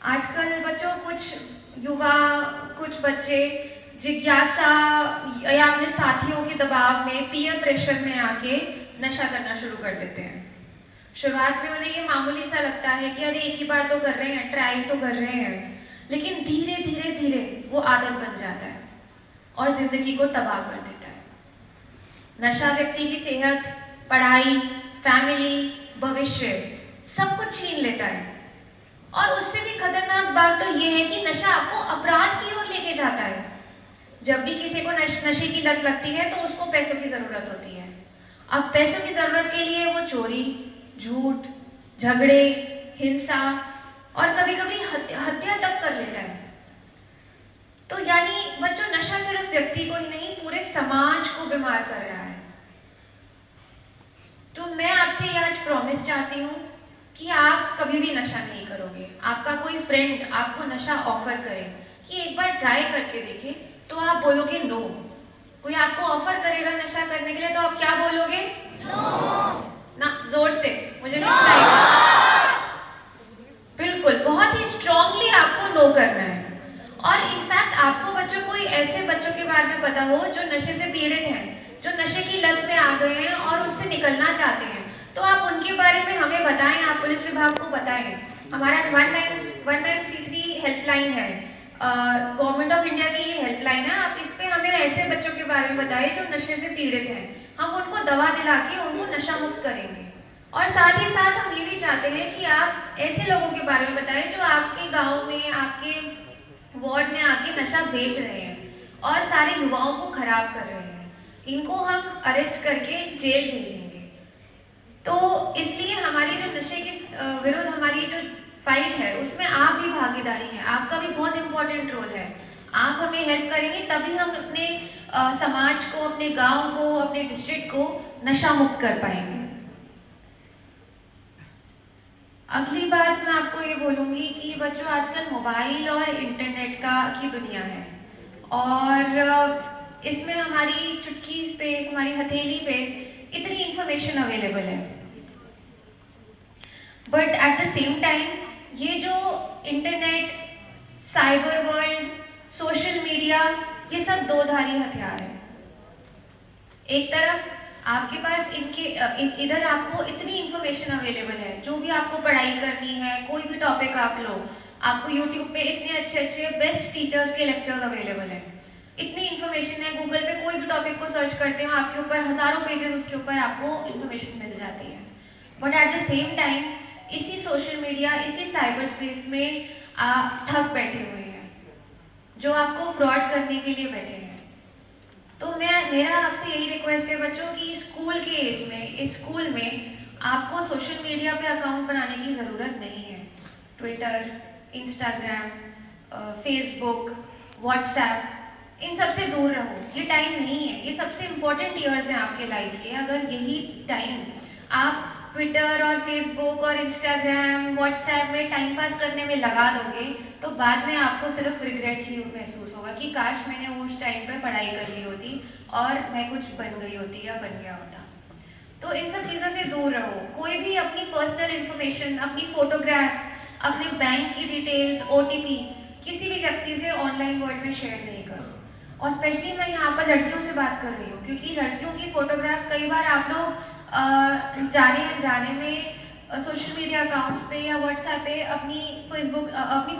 आजकल बच्चों कुछ युवा कुछ बच्चे जिज्ञासा या अपने साथियों के दबाव में पीयर प्रेशर में आके नशा करना शुरू कर देते हैं। शुरुआत में उन्हें ये मामूली सा लगता है कि अरे एक ही बार तो कर रहे हैं, ट्राई तो कर रहे हैं, लेकिन धीरे धीरे धीरे वो आदत बन जाता है और जिंदगी को तबाह कर देता है। नशा व्यक्ति की सेहत, पढ़ाई, फैमिली, भविष्य सब कुछ छीन लेता है। और उससे भी खतरनाक बात तो ये है कि नशा आपको अपराध की ओर लेके जाता है। जब भी किसी को नशे की लत लगती है तो उसको पैसों की जरूरत होती है। अब पैसों की जरूरत के लिए वो चोरी, झूठ, झगड़े, हिंसा और कभी कभी हत्या तक कर लेता है। तो यानी बच्चों, नशा सिर्फ व्यक्ति को ही नहीं, पूरे समाज को बीमार कर रहा है। तो मैं आपसे ये आज प्रॉमिस चाहती हूँ कि आप कभी भी नशा नहीं करोगे। आपका कोई फ्रेंड आपको नशा ऑफर करे कि एक बार ट्राई करके देखे, तो आप बोलोगे नो। कोई आपको ऑफर करेगा नशा करने के लिए तो आप क्या बोलोगे? नो। ना, जोर से, मुझे नहीं सुनाई। बिल्कुल, बहुत ही स्ट्रांगली आपको नो करना है। और इनफैक्ट आपको बच्चों, कोई ऐसे बच्चों के बारे में पता हो जो नशे से पीड़ित हैं, जो नशे की लत में आ गए हैं और उससे निकलना चाहते हैं, तो आप उनके बारे में हमें बताएं, आप पुलिस विभाग को बताएं। हमारा 1933 हेल्पलाइन है, गवर्नमेंट ऑफ इंडिया की ये हेल्पलाइन है। आप इस पे हमें ऐसे बच्चों के बारे में बताएं जो नशे से पीड़ित हैं। हम उनको दवा दिला के उनको नशा मुक्त करेंगे। और साथ ही साथ हम ये भी चाहते हैं कि आप ऐसे लोगों के बारे में बताएं जो आपके गाँव में, आपके वार्ड में आके नशा बेच रहे हैं और सारे युवाओं को खराब कर रहे हैं। इनको हम अरेस्ट करके जेल भेजेंगे। तो इसलिए हमारी जो नशे के विरुद्ध हमारी जो फाइट है, उसमें आप भी भागीदारी है, आपका भी बहुत इंपॉर्टेंट रोल है। आप हमें हेल्प करेंगे तभी हम अपने समाज को, अपने गांव को, अपने डिस्ट्रिक्ट को नशा मुक्त कर पाएंगे। अगली बात मैं आपको ये बोलूँगी कि बच्चों, आजकल मोबाइल और इंटरनेट की दुनिया है और इसमें हमारी चुटकी पे, हमारी हथेली पे इतनी इंफॉर्मेशन अवेलेबल है। But at the same time ये जो internet, cyber world, social media, ये सब दो धारी हथियार है। एक तरफ आपके पास इधर आपको इतनी इंफॉर्मेशन अवेलेबल है, जो भी आपको पढ़ाई करनी है, कोई भी टॉपिक आप लो, आपको यूट्यूब पे इतने अच्छे अच्छे बेस्ट टीचर्स के लेक्चर्स अवेलेबल हैं। इतनी इंफॉर्मेशन है, गूगल पे कोई भी टॉपिक को सर्च करते हो, आपके ऊपर हजारों पेजेस, उसके ऊपर आपको इंफॉर्मेशन मिल जाती है। But at the same time इसी सोशल मीडिया, इसी साइबर स्पेस में आप ठग बैठे हुए हैं जो आपको फ्रॉड करने के लिए बैठे हैं। तो मेरा आपसे यही रिक्वेस्ट है बच्चों कि स्कूल के एज में, इस स्कूल में आपको सोशल मीडिया पे अकाउंट बनाने की ज़रूरत नहीं है। ट्विटर, इंस्टाग्राम, फेसबुक, व्हाट्सएप, इन सब से दूर रहो। ये टाइम नहीं है, ये सबसे इम्पोर्टेंट ईयर्स हैं आपके लाइफ के। अगर यही टाइम आप ट्विटर और फेसबुक और इंस्टाग्राम, व्हाट्सएप में टाइम पास करने में लगा दोगे, तो बाद में आपको सिर्फ रिग्रेट ही महसूस होगा कि काश मैंने उस टाइम पे पढ़ाई कर ली होती और मैं कुछ बन गई होती या बन गया होता। तो इन सब चीज़ों से दूर रहो। कोई भी अपनी पर्सनल इंफॉर्मेशन, अपनी फोटोग्राफ्स, अपने बैंक की डिटेल्स, OTP किसी भी व्यक्ति से ऑनलाइन वर्ल्ड में शेयर नहीं करो। और स्पेशली मैं यहाँ पर लड़कियों से बात कर रही हूँ, क्योंकि लड़कियों की फोटोग्राफ्स कई बार आप लोग जाने अनजाने में सोशल मीडिया अकाउंट्स पे या व्हाट्सएप पे अपनी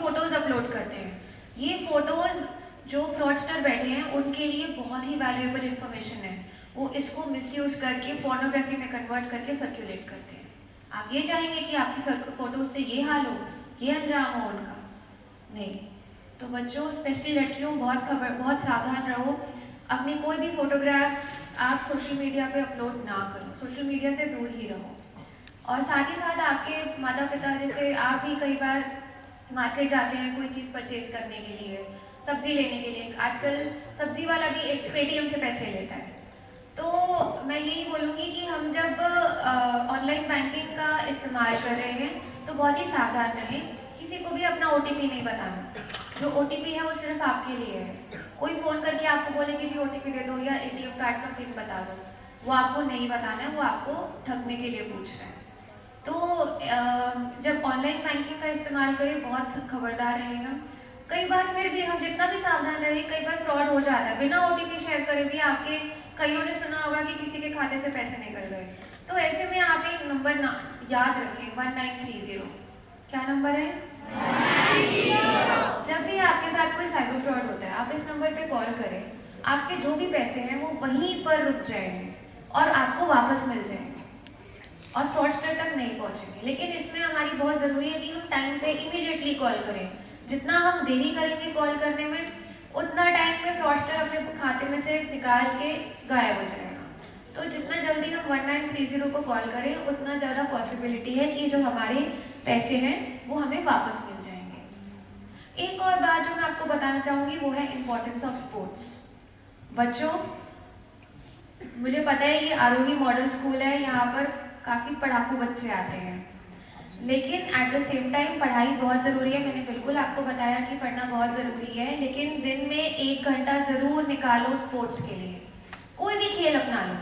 फ़ोटोज़ अपलोड करते हैं। ये फ़ोटोज़ जो फ्रॉडस्टर बैठे हैं उनके लिए बहुत ही वैल्यूएबल इंफॉर्मेशन है। वो इसको मिसयूज़ करके पोर्नोग्राफी में कन्वर्ट करके सर्कुलेट करते हैं। आप ये चाहेंगे कि आपकी फ़ोटोज़ से ये हाल हो, ये अंजाम हो उनका? नहीं। तो बच्चों, स्पेशली लड़कियों, बहुत सावधान रहो। अपनी कोई भी फोटोग्राफ्स आप सोशल मीडिया पे अपलोड ना करो, सोशल मीडिया से दूर ही रहो। और साथ ही साथ आपके माता पिता, जैसे आप भी कई बार मार्केट जाते हैं कोई चीज़ परचेज करने के लिए, सब्जी लेने के लिए, आजकल सब्जी वाला भी एक पेटीएम से पैसे लेता है। तो मैं यही बोलूँगी कि हम जब ऑनलाइन बैंकिंग का इस्तेमाल कर रहे हैं तो बहुत ही सावधान रहें। किसी को भी अपना OTP नहीं बताना। जो OTP है वो सिर्फ आपके लिए है। कोई फ़ोन करके आपको बोले कि जी OTP दे दो या ATM कार्ड का पिन बता दो, वो आपको नहीं बताना है, वो आपको ठगने के लिए पूछ रहा है। तो जब ऑनलाइन बैंकिंग का इस्तेमाल करें बहुत खबरदार रहें हम। कई बार फिर भी हम जितना भी सावधान रहें, कई बार फ्रॉड हो जाता है। बिना ओटीपी शेयर करे भी आपके, कईयों ने सुना होगा कि किसी के खाते से पैसे निकल गए। तो ऐसे में आप एक नंबर ना याद रखें, 1930। क्या नंबर है? 1930। जब भी आपके साथ कोई साइबर फ्रॉड होता है, आप इस नंबर पे कॉल करें। आपके जो भी पैसे हैं वो वहीं पर रुक जाएंगे और आपको वापस मिल जाएंगे और फ्रॉडस्टर तक नहीं पहुंचेंगे। लेकिन इसमें हमारी बहुत ज़रूरी है कि हम टाइम पे इमीडिएटली कॉल करें। जितना हम देरी करेंगे कॉल करने में, उतना टाइम में फ्रॉडस्टर अपने खाते में से निकाल के गायब हो जाएगा। तो जितना जल्दी हम 1930 को कॉल करें, उतना ज़्यादा पॉसिबिलिटी है कि जो हमारे पैसे हैं वो हमें वापस मिल जाएंगे। एक और बात जो मैं आपको बताना चाहूँगी वो है इम्पोर्टेंस ऑफ स्पोर्ट्स। बच्चों, मुझे पता है ये आरोही मॉडल स्कूल है, यहाँ पर काफ़ी पढ़ाकू बच्चे आते हैं, लेकिन एट द सेम टाइम पढ़ाई बहुत ज़रूरी है। मैंने बिल्कुल आपको बताया कि पढ़ना बहुत ज़रूरी है, लेकिन दिन में 1 घंटा ज़रूर निकालो स्पोर्ट्स के लिए। कोई भी खेल अपना लो,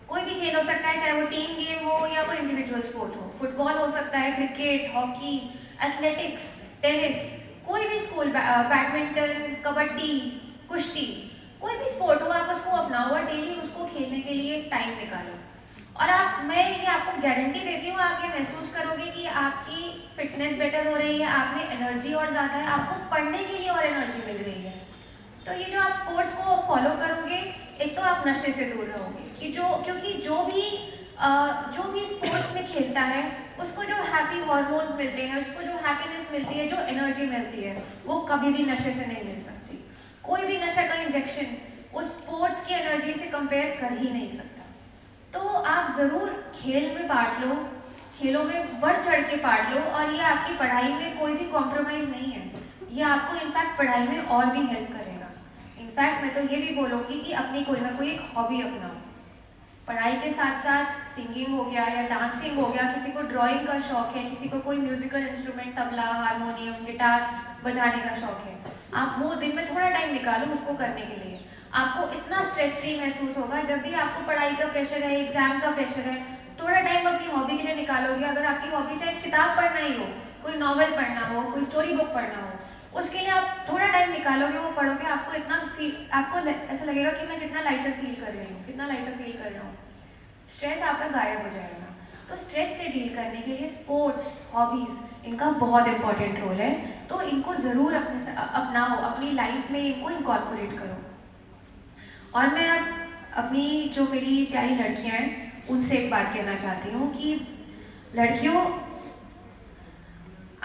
कोई भी खेल हो सकता है, चाहे वो टीम गेम हो या वो इंडिविजुअल स्पोर्ट हो। फुटबॉल हो सकता है, क्रिकेट, हॉकी, एथलेटिक्स, टेनिस, कोई भी स्कूल, बैडमिंटन, कबड्डी, कुश्ती, कोई भी स्पोर्ट हो, आप उसको अपनाओ और डेली उसको खेलने के लिए टाइम निकालो। और मैं ये आपको गारंटी देती हूँ, आप ये महसूस करोगे कि आपकी फिटनेस बेटर हो रही है, आप में एनर्जी और ज़्यादा है, आपको पढ़ने के लिए और एनर्जी मिल रही है। तो ये जो आप स्पोर्ट्स को फॉलो करोगे, एक तो आप नशे से दूर रहोगे क्योंकि जो भी स्पोर्ट्स में खेलता है उसको जो हैप्पी हार्मोन्स मिलते हैं, उसको जो हैप्पीनेस मिलती है, जो एनर्जी मिलती है, वो कभी भी नशे से नहीं मिल सकती। कोई भी नशे का इंजेक्शन उस स्पोर्ट्स की एनर्जी से कंपेयर कर ही नहीं सकता। तो आप ज़रूर खेल में पार्ट लो, खेलों में बढ़ चढ़ के पार्ट लो, और ये आपकी पढ़ाई में कोई भी कॉम्प्रोमाइज़ नहीं है। ये आपको इनफैक्ट पढ़ाई में और भी हेल्प करेगा। इनफैक्ट मैं तो ये भी बोलूँगी कि अपनी कोई ना कोई एक हॉबी अपनाओ। पढ़ाई के साथ साथ सिंगिंग हो गया या डांसिंग हो गया, किसी को ड्राइंग का शौक है, किसी को कोई musical instrument, tabla, harmonium, guitar बजाने का शौक है, आप वो दिन में थोड़ा टाइम निकालो उसको करने के लिए। आपको इतना स्ट्रेस फ्री महसूस होगा। जब भी आपको पढ़ाई का प्रेशर है, एग्जाम का प्रेशर है, थोड़ा टाइम अपनी हॉबी के लिए निकालोगे। अगर आपकी हॉबी चाहे किताब पढ़ना ही हो, कोई नॉवल पढ़ना हो, कोई स्टोरी बुक पढ़ना हो, उसके लिए आप थोड़ा टाइम निकालोगे, वो पढ़ोगे, आपको ऐसा लगेगा कि मैं कितना लाइटर फील कर रही हूँ, कितना लाइटर फील कर रहा हूँ। स्ट्रेस आपका गायब हो जाएगा। तो स्ट्रेस से डील करने के लिए स्पोर्ट्स, हॉबीज़, इनका बहुत इंपॉर्टेंट रोल है। तो इनको ज़रूर अपनाओ, अपनी लाइफ में इनको इनकॉर्पोरेट करो। और मैं अब अपनी जो मेरी प्यारी लड़कियां हैं उनसे एक बात कहना चाहती हूँ कि लड़कियों,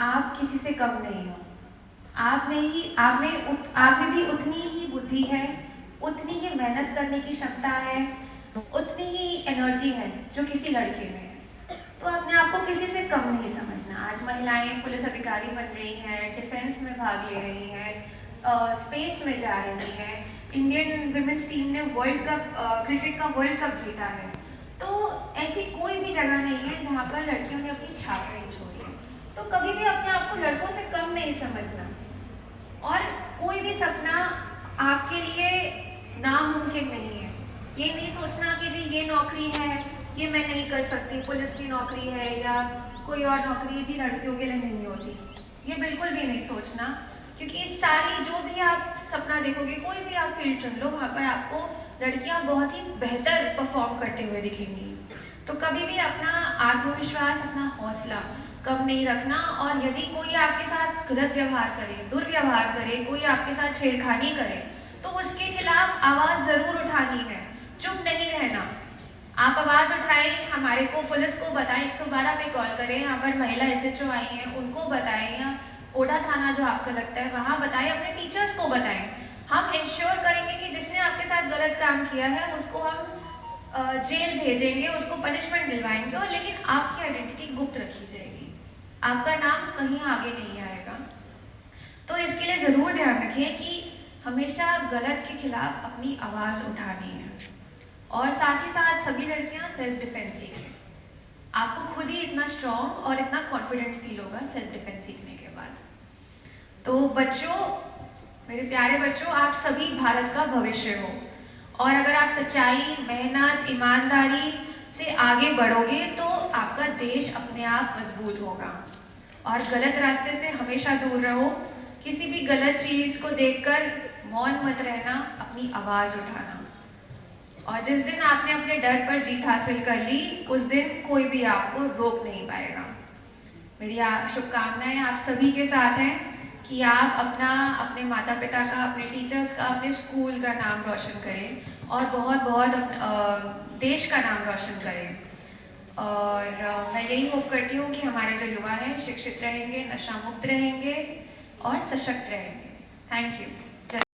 आप किसी से कम नहीं हो। आप में भी उतनी ही बुद्धि है, उतनी ही मेहनत करने की क्षमता है, उतनी ही एनर्जी है जो किसी लड़के में है। तो अपने आप को किसी से कम नहीं समझना। आज महिलाएं पुलिस अधिकारी बन रही हैं, डिफेंस में भाग ले रही हैं, स्पेस में जा रही हैं, इंडियन विमेंस टीम ने वर्ल्ड कप, क्रिकेट का वर्ल्ड कप जीता है। तो ऐसी कोई भी जगह नहीं है जहाँ पर लड़कियों ने अपनी छाप नहीं छोड़ी है। तो कभी भी अपने आप को लड़कों से कम नहीं समझना, और कोई भी सपना आपके लिए नामुमकिन नहीं है। ये नहीं सोचना कि जी ये नौकरी है, ये मैं नहीं कर सकती, पुलिस की नौकरी है या कोई और नौकरी जी लड़कियों के लिए नहीं होती, ये बिल्कुल भी नहीं सोचना। क्योंकि सारी जो भी आप सपना देखोगे, कोई भी आप फील्ड चुन लो, वहाँ पर आपको लड़कियाँ बहुत ही बेहतर परफॉर्म करते हुए दिखेंगी। तो कभी भी अपना आत्मविश्वास, अपना हौसला कम नहीं रखना। और यदि कोई आपके साथ गलत व्यवहार करे, दुर्व्यवहार करे, कोई आपके साथ छेड़खानी करे, तो उसके खिलाफ आवाज़ ज़रूर उठानी है, चुप नहीं रहना। आप आवाज़ उठाएं, हमारे को पुलिस को बताएं, 112 पे कॉल करें, यहाँ पर महिला SHO आई हैं उनको बताएं, या ओडा थाना जो आपको लगता है वहाँ बताएं, अपने टीचर्स को बताएं। हम इंश्योर करेंगे कि जिसने आपके साथ गलत काम किया है उसको हम जेल भेजेंगे, उसको पनिशमेंट दिलवाएंगे, और लेकिन आपकी आइडेंटिटी गुप्त रखी जाएगी, आपका नाम कहीं आगे नहीं आएगा। तो इसके लिए ज़रूर ध्यान रखें कि हमेशा गलत के खिलाफ अपनी आवाज़ उठानी है। और साथ ही साथ सभी लड़कियां सेल्फ डिफेंस सीखें। आपको खुद ही इतना स्ट्रॉन्ग और इतना कॉन्फिडेंट फील होगा सेल्फ डिफेंस सीखने के बाद। तो बच्चों, मेरे प्यारे बच्चों, आप सभी भारत का भविष्य हो, और अगर आप सच्चाई, मेहनत, ईमानदारी से आगे बढ़ोगे तो आपका देश अपने आप मजबूत होगा। और गलत रास्ते से हमेशा दूर रहो। किसी भी गलत चीज़ को देखकर मौन मत रहना, अपनी आवाज़ उठाना। और जिस दिन आपने अपने डर पर जीत हासिल कर ली, उस दिन कोई भी आपको रोक नहीं पाएगा। मेरी शुभकामनाएं आप सभी के साथ हैं कि आप अपने माता पिता का, अपने टीचर्स का, अपने स्कूल का नाम रोशन करें और बहुत बहुत देश का नाम रोशन करें। और मैं यही होप करती हूँ कि हमारे जो युवा हैं शिक्षित रहेंगे, नशा मुक्त रहेंगे और सशक्त रहेंगे। Thank you.